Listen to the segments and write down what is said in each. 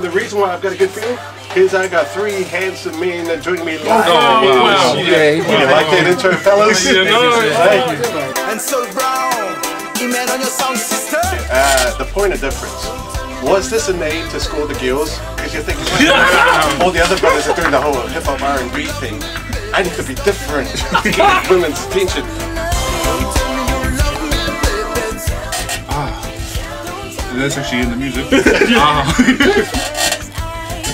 The reason why I've got a good feeling is I got three handsome men that joined me live. Oh, wow. Yeah. You like that intro, fellas? And Sol Brown, email on your song, sister. The point of difference. Was this a name to score the girls? Because you're thinking, all the other brothers are doing the whole hip-hop R&B thing. I need to be different to get women's attention. That's actually in the music.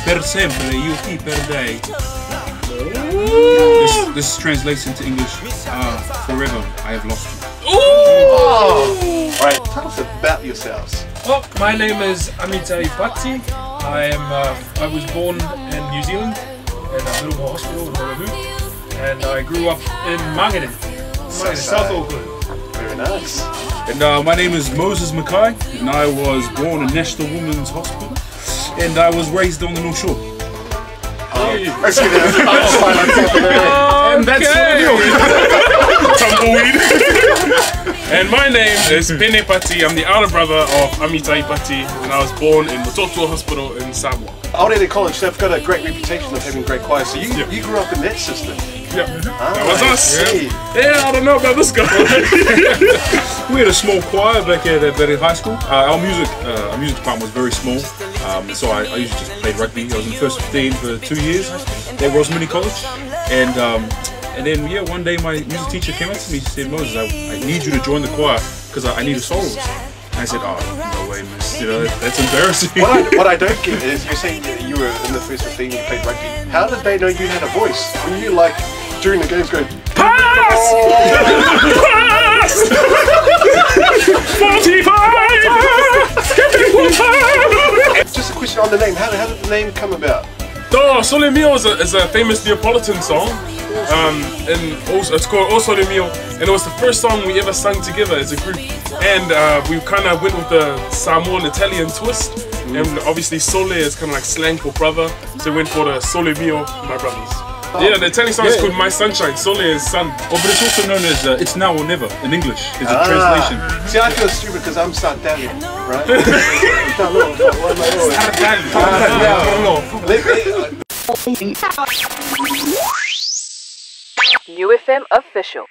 Per sempre, io ti perdei. This translates into English. Forever, I have lost you. Alright, tell us about yourselves. Well, my name is Amitai Pati. I was born in New Zealand in a little hospital in Mackay, and I grew up in Mackay, South Auckland. Very nice. And my name is Moses Mackay, and I was born in National Women's Hospital, and I was raised on the North Shore. Let's get it. And that's Tumbleweed. And my name is Pene Pati. I'm the elder brother of Amitai Pati, and I was born in Mototua Hospital in Samoa. Aholelei College, they've got a great reputation of having great choirs, so you grew up in that system. Yep. That was us. Yeah, I don't know about this guy. We had a small choir back at high school. Our music department was very small, so I usually just played rugby. I was in the first 15 for 2 years at Rosemary College, and then one day my music teacher came up to me and said, Moses, I need you to join the choir because I need a soloist. And I said, oh, no way, miss. You know, that's embarrassing. What I don't get is you're saying you were in the first 15 you played rugby. How did they know you had a voice? Were you like during the games going, pass! Pass! 45! Just a question on the name. How did the name come about? Sol3 Mio is a famous Neapolitan song, and also, it's called S.J Mio, and it was the first song we ever sung together as a group, and we kind of went with the Samoan Italian twist, and obviously Sole is kind of like slang for brother, so we went for the S.J Mio, my brothers. Yeah, the Italian song is called My Sunshine, Sole is sun. Oh, but it's also known as It's Now or Never in English. It's a translation. See, I feel stupid because I'm South Auckland, right? Niu FM official.